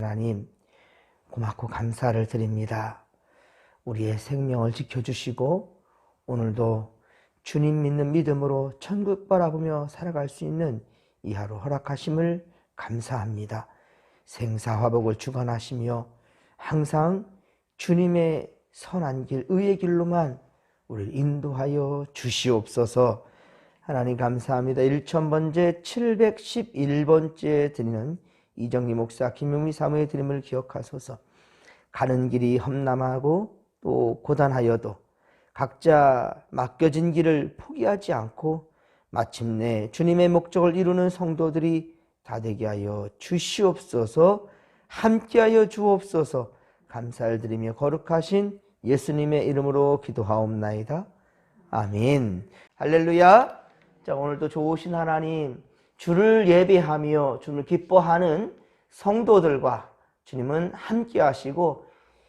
하나님, 고맙고 감사를 드립니다. 우리의 생명을 지켜주시고 오늘도 주님 믿는 믿음으로 천국 바라보며 살아갈 수 있는 이 하루 허락하심을 감사합니다. 생사화복을 주관하시며 항상 주님의 선한 길, 의의 길로만 우리를 인도하여 주시옵소서. 하나님 감사합니다. 1000번째 711번째 드리는 이정리 목사 김용미 사모의 드림을 기억하소서. 가는 길이 험난하고 또 고단하여도 각자 맡겨진 길을 포기하지 않고 마침내 주님의 목적을 이루는 성도들이 다 되게 하여 주시옵소서. 함께하여 주옵소서. 감사를 드리며 거룩하신 예수님의 이름으로 기도하옵나이다. 아멘. 할렐루야. 자, 오늘도 좋으신 하나님, 주를 예배하며 주를 기뻐하는 성도들과 주님은 함께 하시고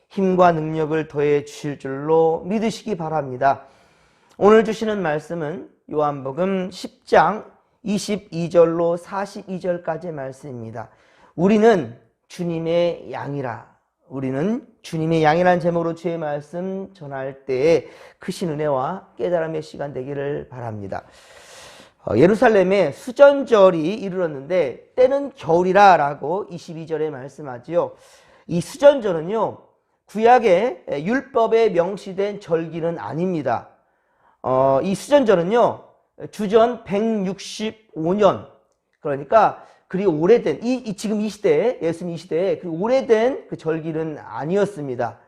힘과 능력을 더해 주실 줄로 믿으시기 바랍니다. 오늘 주시는 말씀은 요한복음 10장 22절로 42절까지의 말씀입니다. 우리는 주님의 양이라. 우리는 주님의 양이라는 제목으로 주의 말씀 전할 때에 크신 은혜와 깨달음의 시간 되기를 바랍니다. 예루살렘에 수전절이 이르렀는데 때는 겨울이라 라고 22절에 말씀하지요. 이 수전절은요, 구약의 율법에 명시된 절기는 아닙니다. 이 수전절은요, 주전 165년, 그러니까 그리 오래된, 지금 이 시대에, 예수님 이 시대에 그 오래된 그 절기는 아니었습니다.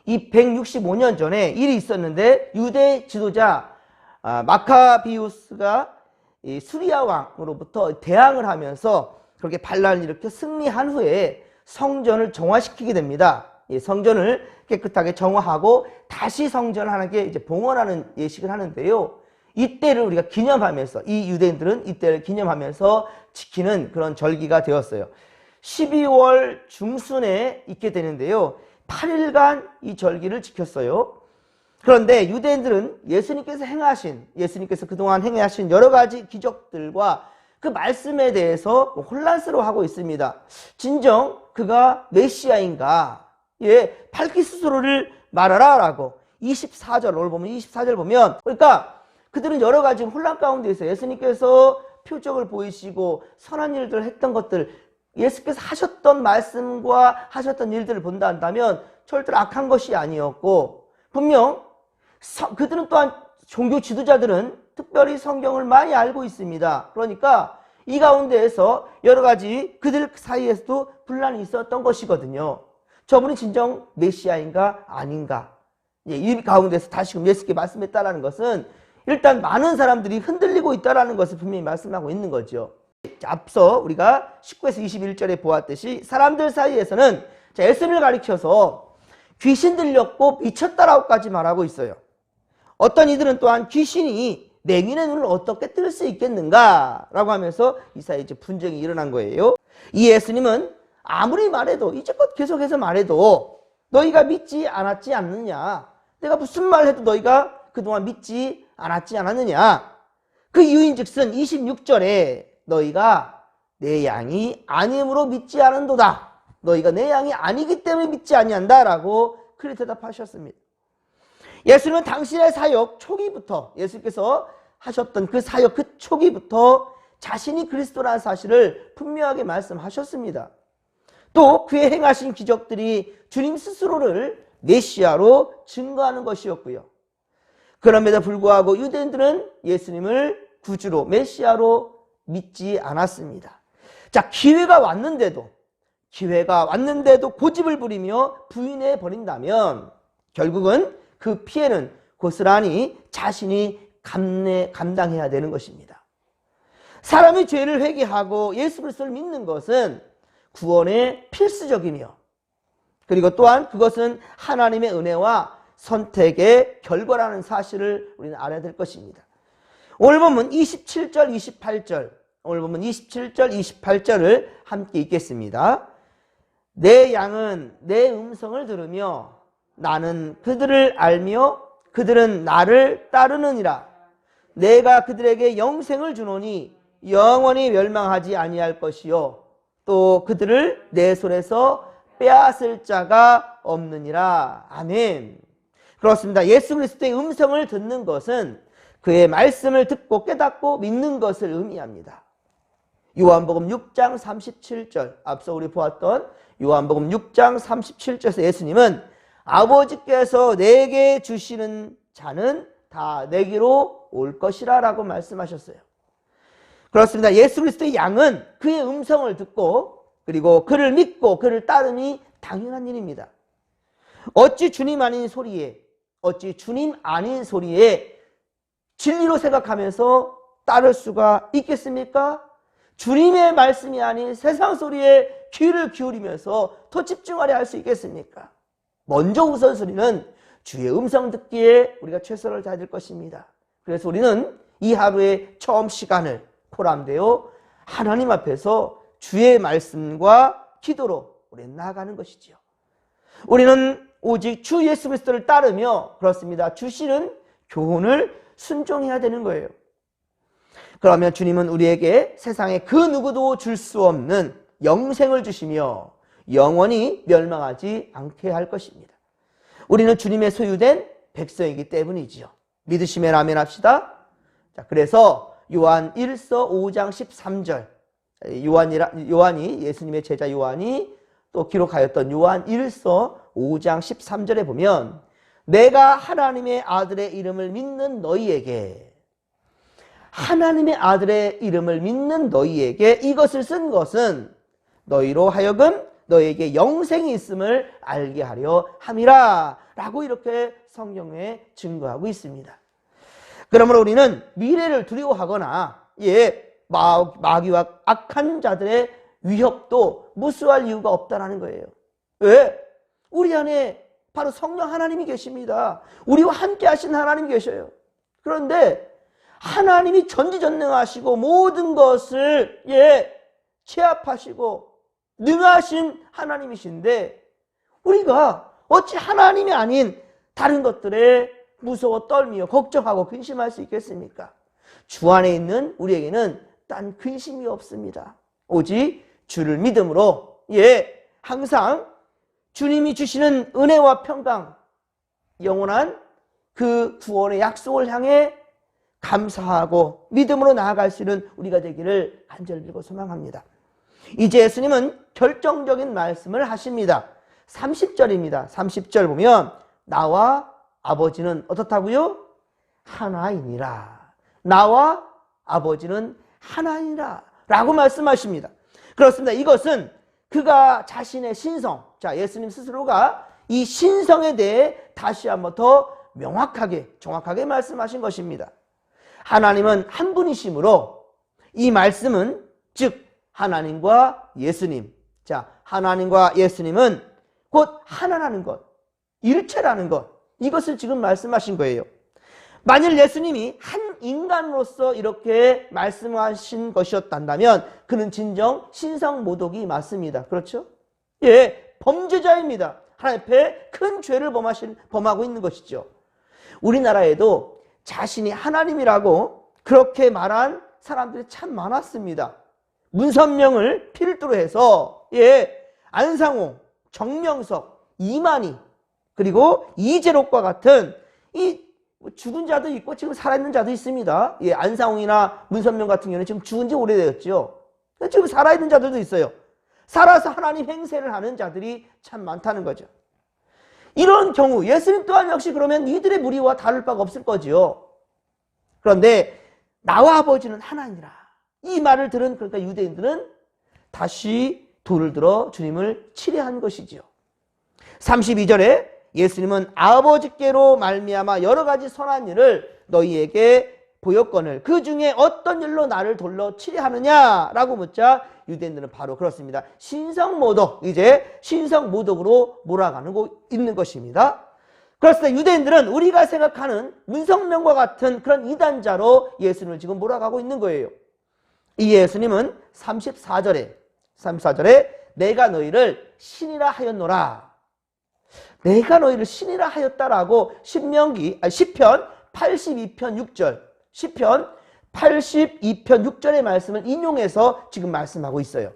이 165년 전에 일이 있었는데 유대 지도자 마카비우스가 이 수리아 왕으로부터 대항을 하면서 그렇게 반란을 일으켜 승리한 후에 성전을 정화시키게 됩니다. 성전을 깨끗하게 정화하고 다시 성전을 하나님께 이제 봉헌하는 예식을 하는데요. 이때를 우리가 기념하면서, 이 유대인들은 이때를 기념하면서 지키는 그런 절기가 되었어요. 12월 중순에 있게 되는데요. 8일간 이 절기를 지켰어요. 그런데 유대인들은 예수님께서 그동안 행하신 여러 가지 기적들과 그 말씀에 대해서 혼란스러워하고 있습니다. 진정 그가 메시아인가? 밝히 스스로를 말하라 라고 24절, 오늘 보면 24절 보면, 그러니까 그들은 여러 가지 혼란 가운데 있어요. 예수님께서 표적을 보이시고 선한 일들을 했던 것들, 예수께서 하셨던 말씀과 하셨던 일들을 본다 한다면 절대로 악한 것이 아니었고, 분명 그들은 또한 종교 지도자들은 특별히 성경을 많이 알고 있습니다. 그러니까 이 가운데에서 여러 가지 그들 사이에서도 분란이 있었던 것이거든요. 저분이 진정 메시아인가 아닌가, 이 가운데서 다시금 예수께 말씀했다라는 것은 일단 많은 사람들이 흔들리고 있다라는 것을 분명히 말씀하고 있는 거죠. 앞서 우리가 19에서 21절에 보았듯이 사람들 사이에서는 예수를 가리켜서 귀신 들렸고 미쳤다라고까지 말하고 있어요. 어떤 이들은 또한 귀신이 맹인의 눈을 어떻게 뜰 수 있겠는가 라고 하면서 이 사이에 이제 분쟁이 일어난 거예요. 이 예수님은 아무리 말해도, 이제껏 계속해서 말해도 너희가 믿지 않았지 않느냐, 내가 무슨 말을 해도 너희가 그동안 믿지 않았지 않았느냐, 그 이유인즉슨 26절에 너희가 내 양이 아님으로 믿지 않은도다, 너희가 내 양이 아니기 때문에 믿지 아니한다 라고 그렇게 대답하셨습니다. 예수님은 당신의 사역 초기부터, 예수께서 하셨던 그 사역 그 초기부터 자신이 그리스도라는 사실을 분명하게 말씀하셨습니다. 또 그의 행하신 기적들이 주님 스스로를 메시아로 증거하는 것이었고요. 그럼에도 불구하고 유대인들은 예수님을 구주로, 메시아로 믿지 않았습니다. 자, 기회가 왔는데도 고집을 부리며 부인해 버린다면 결국은 그 피해는 고스란히 자신이 감당해야 되는 것입니다. 사람이 죄를 회개하고 예수 그리스도를 믿는 것은 구원의 필수적이며, 그리고 또한 그것은 하나님의 은혜와 선택의 결과라는 사실을 우리는 알아야 될 것입니다. 오늘 보면 27절, 28절, 오늘 보면 27절, 28절을 함께 읽겠습니다. 내 양은 내 음성을 들으며 나는 그들을 알며 그들은 나를 따르느니라. 내가 그들에게 영생을 주노니 영원히 멸망하지 아니할 것이요 또 그들을 내 손에서 빼앗을 자가 없느니라. 아멘. 그렇습니다. 예수 그리스도의 음성을 듣는 것은 그의 말씀을 듣고 깨닫고 믿는 것을 의미합니다. 요한복음 6장 37절, 앞서 우리 보았던 요한복음 6장 37절에서 예수님은 아버지께서 내게 주시는 자는 다 내게로 올 것이라 라고 말씀하셨어요. 그렇습니다. 예수 그리스도의 양은 그의 음성을 듣고 그리고 그를 믿고 그를 따름이 당연한 일입니다. 어찌 주님 아닌 소리에 진리로 생각하면서 따를 수가 있겠습니까? 주님의 말씀이 아닌 세상 소리에 귀를 기울이면서 더 집중하려 할 수 있겠습니까? 먼저 우선순위는 주의 음성 듣기에 우리가 최선을 다할 것입니다. 그래서 우리는 이 하루의 처음 시간을 포함되어 하나님 앞에서 주의 말씀과 기도로 우리는 나아가는 것이지요. 우리는 오직 주 예수 그리스도를 따르며 그렇습니다. 주시는 교훈을 순종해야 되는 거예요. 그러면 주님은 우리에게 세상에 그 누구도 줄 수 없는 영생을 주시며 영원히 멸망하지 않게 할 것입니다. 우리는 주님의 소유된 백성이기 때문이지요. 믿으시면 아멘 합시다. 자, 그래서 요한 1서 5장 13절 요한이 예수님의 제자 요한이 또 기록하였던 요한 1서 5장 13절에 보면 내가 하나님의 아들의 이름을 믿는 너희에게 이것을 쓴 것은 너희로 하여금 너에게 영생이 있음을 알게 하려 함이라 라고 이렇게 성경에 증거하고 있습니다. 그러므로 우리는 미래를 두려워하거나 마귀와 악한 자들의 위협도 무수할 이유가 없다라는 거예요. 왜? 우리 안에 바로 성령 하나님이 계십니다. 우리와 함께 하신 하나님이 계셔요. 그런데 하나님이 전지전능하시고 모든 것을 제압하시고 능하신 하나님이신데 우리가 어찌 하나님이 아닌 다른 것들에 무서워 떨며 걱정하고 근심할 수 있겠습니까? 주 안에 있는 우리에게는 딴 근심이 없습니다. 오직 주를 믿음으로 항상 주님이 주시는 은혜와 평강, 영원한 그 구원의 약속을 향해 감사하고 믿음으로 나아갈 수 있는 우리가 되기를 간절히 빌고 소망합니다. 이제 예수님은 결정적인 말씀을 하십니다. 30절입니다. 30절 보면 나와 아버지는 어떻다고요? 하나이니라. 나와 아버지는 하나이니라 라고 말씀하십니다. 그렇습니다. 이것은 그가 자신의 신성, 예수님 스스로가 이 신성에 대해 다시 한번 더 명확하게 정확하게 말씀하신 것입니다. 하나님은 한 분이시므로 이 말씀은 즉 하나님과 예수님, 하나님과 예수님은 곧 하나라는 것, 일체라는 것, 이것을 지금 말씀하신 거예요. 만일 예수님이 한 인간으로서 이렇게 말씀하신 것이었다면 그는 진정 신성모독이 맞습니다. 그렇죠? 범죄자입니다. 하나님 앞에 큰 죄를 범하고 있는 것이죠. 우리나라에도 자신이 하나님이라고 그렇게 말한 사람들이 참 많았습니다. 문선명을 필두로 해서 안상홍, 정명석, 이만희 그리고 이재록과 같은 이 죽은 자도 있고 지금 살아있는 자도 있습니다. 안상홍이나 문선명 같은 경우는 지금 죽은 지 오래되었죠. 지금 살아있는 자들도 있어요. 살아서 하나님 행세를 하는 자들이 참 많다는 거죠. 이런 경우 예수님 또한 역시 그러면 이들의 무리와 다를 바가 없을 거지요. 그런데 나와 아버지는 하나니라. 이 말을 들은 그러니까 유대인들은 다시 돌을 들어 주님을 치려한 것이지요. 32절에 예수님은 아버지께로 말미암아 여러 가지 선한 일을 너희에게 보였거늘 그 중에 어떤 일로 나를 돌로 치려하느냐라고 묻자 유대인들은 바로 그렇습니다. 신성모독, 이제 신성모독으로 몰아가고 있는 것입니다. 그렇습니다. 유대인들은 우리가 생각하는 문성명과 같은 그런 이단자로 예수님을 지금 몰아가고 있는 거예요. 이 예수님은 34절에 내가 너희를 신이라 하였노라. 내가 너희를 신이라 하였다라고 시편 82편 6절 시편 82편 6절의 말씀을 인용해서 지금 말씀하고 있어요.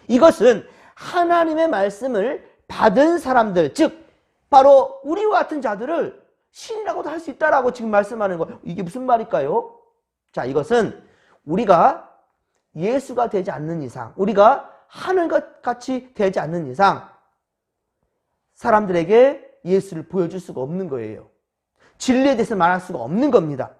이것은 하나님의 말씀을 받은 사람들, 즉 바로 우리와 같은 자들을 신이라고도 할 수 있다라고 지금 말씀하는 거예요. 이게 무슨 말일까요? 자, 이것은 우리가 예수가 되지 않는 이상, 우리가 하늘과 같이 되지 않는 이상 사람들에게 예수를 보여줄 수가 없는 거예요. 진리에 대해서 말할 수가 없는 겁니다.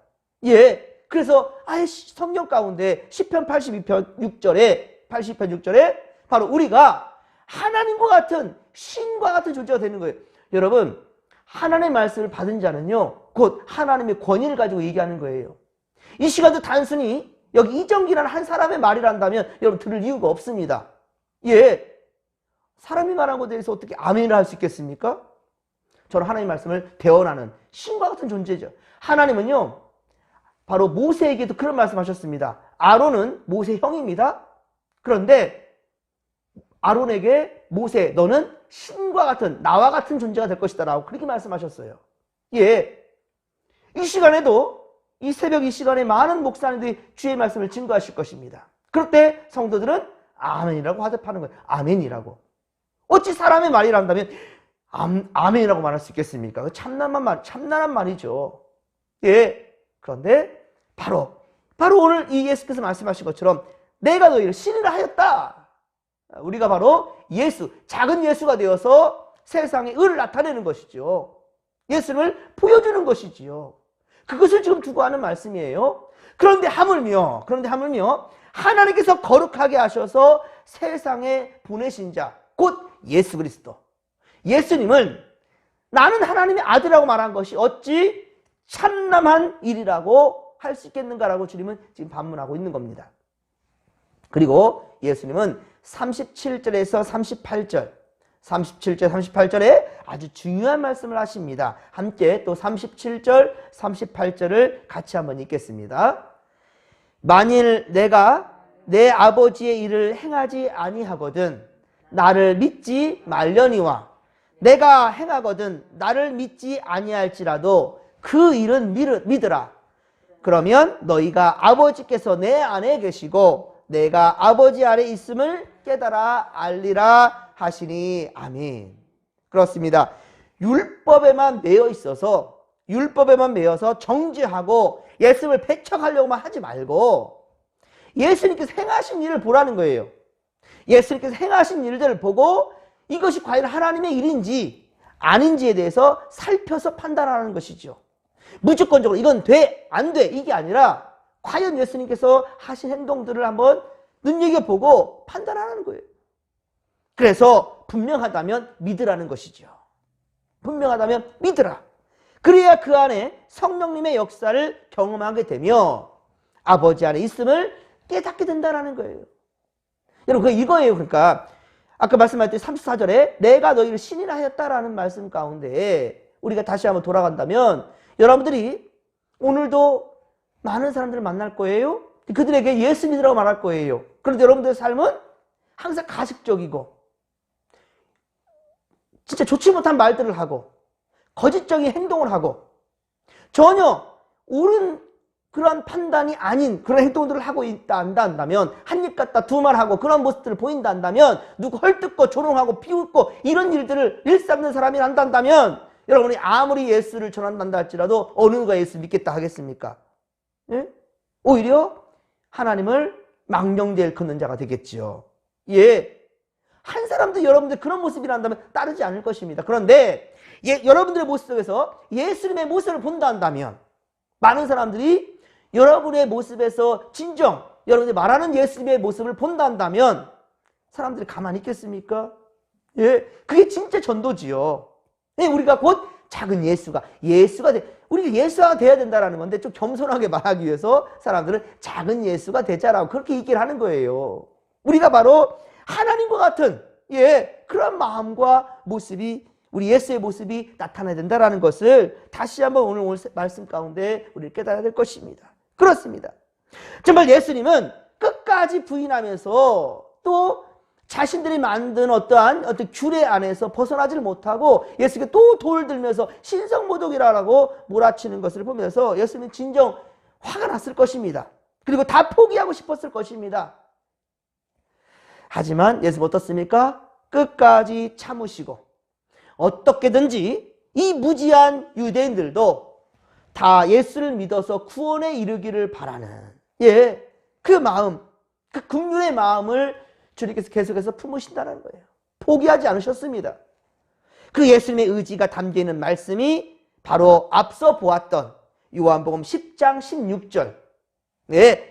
예. 그래서 아예 성경 가운데 시편 82편 6절에 80편 6절에 바로 우리가 하나님과 같은 신과 같은 존재가 되는 거예요. 여러분, 하나님의 말씀을 받은 자는요, 곧 하나님의 권위를 가지고 얘기하는 거예요. 이 시간도 단순히 여기 이정기라는 한 사람의 말이란다면 여러분 들을 이유가 없습니다. 예. 사람이 말한 것에 대해서 어떻게 아멘을 할 수 있겠습니까? 저는 하나님의 말씀을 대언하는 신과 같은 존재죠. 하나님은요, 바로 모세에게도 그런 말씀하셨습니다. 아론은 모세 형입니다. 그런데 아론에게 모세, 너는 신과 같은, 나와 같은 존재가 될 것이다 라고 그렇게 말씀하셨어요. 예. 이 시간에도 이 새벽 이 시간에 많은 목사님들이 주의 말씀을 증거하실 것입니다. 그럴 때 성도들은 아멘이라고 화답하는 거예요. 아멘이라고. 어찌 사람의 말이란다면 아멘이라고 말할 수 있겠습니까? 참난한 말이죠. 예. 그런데 바로 오늘 이 예수께서 말씀하신 것처럼 내가 너희를 신이라 하였다. 우리가 바로 예수, 작은 예수가 되어서 세상에 의를 나타내는 것이죠. 예수를 보여주는 것이지요. 그것을 지금 두고 하는 말씀이에요. 그런데 하물며 하나님께서 거룩하게 하셔서 세상에 보내신 자, 곧 예수 그리스도. 예수님은 나는 하나님의 아들이라고 말한 것이 어찌 참남한 일이라고 할 수 있겠는가라고 주님은 지금 반문하고 있는 겁니다. 그리고 예수님은 37절에서 38절에 아주 중요한 말씀을 하십니다. 함께 또 37절, 38절을 같이 한번 읽겠습니다. 만일 내가 내 아버지의 일을 행하지 아니하거든 나를 믿지 말려니와 내가 행하거든 나를 믿지 아니할지라도 그 일은 믿으라. 그러면 너희가 아버지께서 내 안에 계시고 내가 아버지 아래 있음을 깨달아 알리라 하시니 아멘. 그렇습니다. 율법에만 매여서 정죄하고 예수님을 배척하려고만 하지 말고 예수님께서 행하신 일을 보라는 거예요. 예수님께서 행하신 일들을 보고 이것이 과연 하나님의 일인지 아닌지에 대해서 살펴서 판단하는 것이죠. 무조건적으로 이건 돼, 안 돼, 이게 아니라 과연 예수님께서 하신 행동들을 한번 눈여겨보고 판단하는 거예요. 그래서 분명하다면 믿으라는 것이죠. 분명하다면 믿으라. 그래야 그 안에 성령님의 역사를 경험하게 되며 아버지 안에 있음을 깨닫게 된다는 거예요. 여러분, 이거예요. 그러니까 아까 말씀하셨던 34절에 내가 너희를 신이라 하였다라는 말씀 가운데 우리가 다시 한번 돌아간다면 여러분들이 오늘도 많은 사람들을 만날 거예요. 그들에게 예수 믿으라고 말할 거예요. 그런데 여러분들의 삶은 항상 가식적이고 진짜 좋지 못한 말들을 하고 거짓적인 행동을 하고 전혀 옳은 그런 판단이 아닌 그런 행동들을 하고 있다 한다면 한입 갖다 두 말 하고 그런 모습들을 보인다 한다면 누구 헐뜯고 조롱하고 비웃고 이런 일들을 일삼는 사람이 한다면 여러분이 아무리 예수를 전한다 할지라도 어느 누가 예수 믿겠다 하겠습니까? 예? 오히려 하나님을 망령되이 일컫는 자가 되겠지요. 예. 한 사람도 여러분들 그런 모습이란다면 따르지 않을 것입니다. 그런데 여러분들의 모습 속에서 예수님의 모습을 본다 한다면 많은 사람들이 여러분의 모습에서 진정 여러분들이 말하는 예수님의 모습을 본다 한다면 사람들이 가만히 있겠습니까? 예, 그게 진짜 전도지요. 예, 우리가 곧 작은 예수가 우리가 예수가 돼야 된다는 건데 좀 겸손하게 말하기 위해서 사람들은 작은 예수가 되자라고 그렇게 얘기를 하는 거예요. 우리가 바로 하나님과 같은 그런 마음과 모습이 우리 예수의 모습이 나타나야 된다는 것을 다시 한번 오늘 말씀 가운데 우리를 깨달아야 될 것입니다. 그렇습니다. 정말 예수님은 끝까지 부인하면서 또 자신들이 만든 어떤 규례 안에서 벗어나지를 못하고 예수께 또 돌을 들면서 신성모독이라고 몰아치는 것을 보면서 예수님은 진정 화가 났을 것입니다. 그리고 다 포기하고 싶었을 것입니다. 하지만 예수는 어떻습니까? 끝까지 참으시고 어떻게든지 이 무지한 유대인들도 다 예수를 믿어서 구원에 이르기를 바라는 그 마음, 그 긍휼의 마음을 주님께서 계속해서 품으신다는 거예요. 포기하지 않으셨습니다. 그 예수님의 의지가 담겨있는 말씀이 바로 앞서 보았던 요한복음 10장 16절.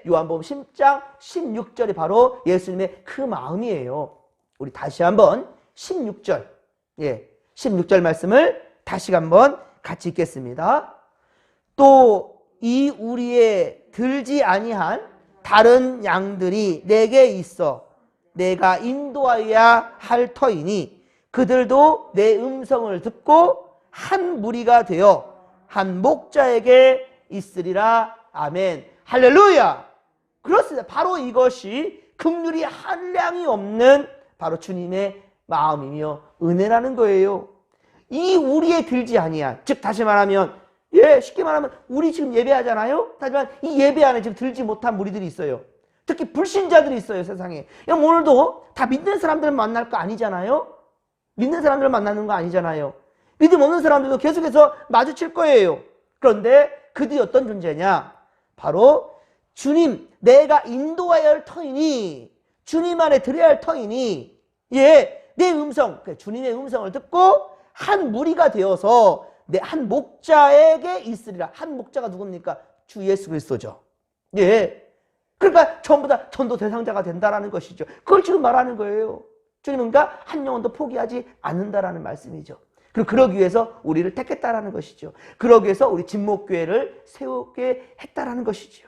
요한복음 10장 16절이 바로 예수님의 그 마음이에요. 우리 다시 한번 16절. 16절 말씀을 다시 한번 같이 읽겠습니다. 또 이 우리의 들지 아니한 다른 양들이 내게 있어 내가 인도하여야 할 터이니 그들도 내 음성을 듣고 한 무리가 되어 한 목자에게 있으리라. 아멘. 할렐루야. 그렇습니다. 바로 이것이 긍휼이 한량이 없는 바로 주님의 마음이며 은혜라는 거예요. 이 우리의 들지 아니한, 즉 다시 말하면 쉽게 말하면 우리 지금 예배하잖아요. 하지만 이 예배 안에 지금 들지 못한 무리들이 있어요. 특히 불신자들이 있어요, 세상에. 오늘도 다 믿는 사람들을 만날 거 아니잖아요. 믿는 사람들을 만나는 거 아니잖아요. 믿음 없는 사람들도 계속해서 마주칠 거예요. 그런데 그들이 어떤 존재냐? 바로 주님, 내가 인도하여야 할 터이니, 주님 안에 들어야 할 터이니, 내 음성, 주님의 음성을 듣고 한 무리가 되어서 내 한 목자에게 있으리라. 한 목자가 누굽니까? 주 예수 그리스도죠. 그러니까 전부 다 전도 대상자가 된다라는 것이죠. 그걸 지금 말하는 거예요. 주님은 그러니까 한 영혼도 포기하지 않는다라는 말씀이죠. 그리고 그러기 위해서 우리를 택했다라는 것이죠. 그러기 위해서 우리 진목교회를 세우게 했다라는 것이죠.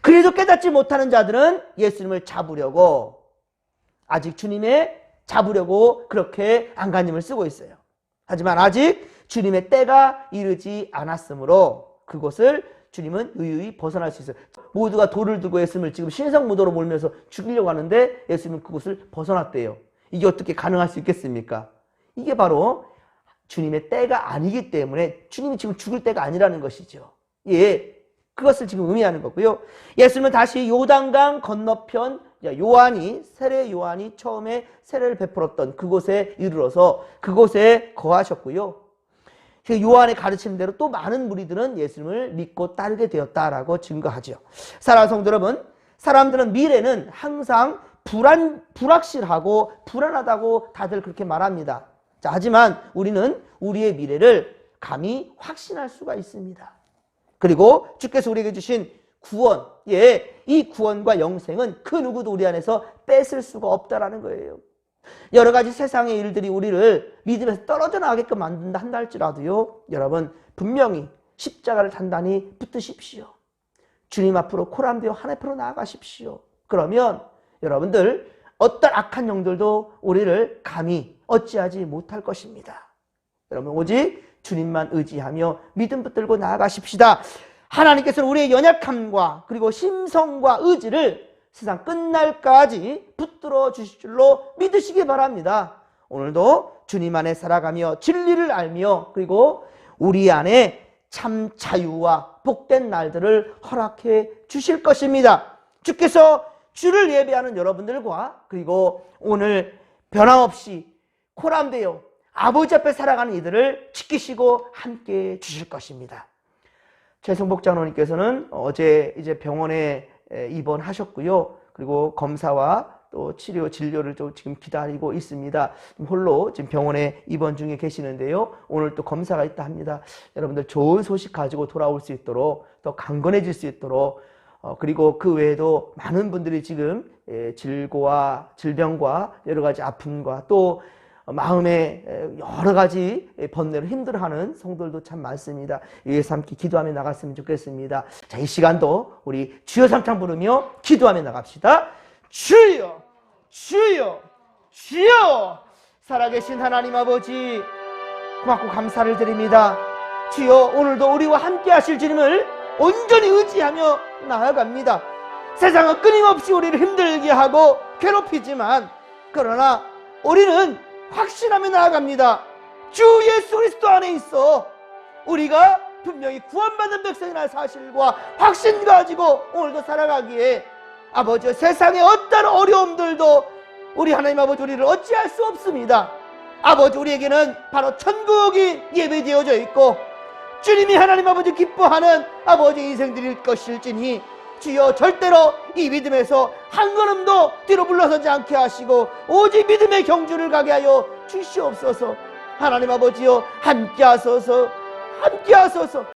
그래도 깨닫지 못하는 자들은 예수님을 잡으려고 아직 주님의 잡으려고 그렇게 안간힘을 쓰고 있어요. 하지만 아직 주님의 때가 이르지 않았으므로 그것을 주님은 유유히 벗어날 수 있어요. 모두가 돌을 들고 예수님을 지금 신성무도로 몰면서 죽이려고 하는데 예수님은 그것을 벗어났대요. 이게 어떻게 가능할 수 있겠습니까? 이게 바로 주님의 때가 아니기 때문에 주님이 지금 죽을 때가 아니라는 것이죠. 그것을 지금 의미하는 거고요. 예수님은 다시 요단강 건너편 세례 요한이 처음에 세례를 베풀었던 그곳에 이르러서 그곳에 거하셨고요. 요한의 가르침대로 또 많은 무리들은 예수님을 믿고 따르게 되었다라고 증거하죠. 사랑하는 성도 여러분, 사람들은 미래는 항상 불확실하고 불안하다고 다들 그렇게 말합니다. 하지만 우리는 우리의 미래를 감히 확신할 수가 있습니다. 그리고 주께서 우리에게 주신 구원, 이 구원과 영생은 그 누구도 우리 안에서 뺏을 수가 없다라는 거예요. 여러 가지 세상의 일들이 우리를 믿음에서 떨어져 나가게끔 만든다 한다 할지라도요, 여러분 분명히 십자가를 단단히 붙드십시오. 주님 앞으로 코람되어 한 앞으로 나아가십시오. 그러면 여러분들 어떤 악한 영들도 우리를 감히 어찌하지 못할 것입니다. 여러분 오직 주님만 의지하며 믿음 붙들고 나아가십시다. 하나님께서는 우리의 연약함과 그리고 심성과 의지를 세상 끝날까지 붙들어 주실 줄로 믿으시기 바랍니다. 오늘도 주님 안에 살아가며 진리를 알며 그리고 우리 안에 참 자유와 복된 날들을 허락해 주실 것입니다. 주께서 주를 예배하는 여러분들과 그리고 오늘 변함없이 코람되어 아버지 앞에 살아가는 이들을 지키시고 함께 주실 것입니다. 최성복 장로님께서는 어제 이제 병원에 입원하셨고요. 그리고 검사와 또 치료, 진료를 또 지금 기다리고 있습니다. 홀로 지금 병원에 입원 중에 계시는데요. 오늘 또 검사가 있다 합니다. 여러분들 좋은 소식 가지고 돌아올 수 있도록 더 강건해질 수 있도록 그리고 그 외에도 많은 분들이 지금 질병과 여러 가지 아픔과 또 마음에 여러 가지 번뇌로 힘들어하는 성도들도 참 많습니다. 위에서 함께 기도하며 나갔으면 좋겠습니다. 자, 이 시간도 우리 주여 삼창 부르며 기도하며 나갑시다. 주여, 주여, 주여. 살아계신 하나님 아버지 고맙고 감사를 드립니다. 주여, 오늘도 우리와 함께 하실 주님을 온전히 의지하며 나아갑니다. 세상은 끊임없이 우리를 힘들게 하고 괴롭히지만 그러나 우리는 확신하며 나아갑니다. 주 예수 그리스도 안에 있어 우리가 분명히 구원받는 백성이라는 사실과 확신 가지고 오늘도 살아가기에 아버지 세상의 어떤 어려움들도 우리 하나님 아버지 우리를 어찌할 수 없습니다. 아버지 우리에게는 바로 천국이 예배되어져 있고 주님이 하나님 아버지 기뻐하는 아버지 인생들일 것일지니 주여 절대로 이 믿음에서 한 걸음도 뒤로 물러서지 않게 하시고 오직 믿음의 경주를 가게 하여 주시옵소서. 하나님 아버지여 함께 하소서.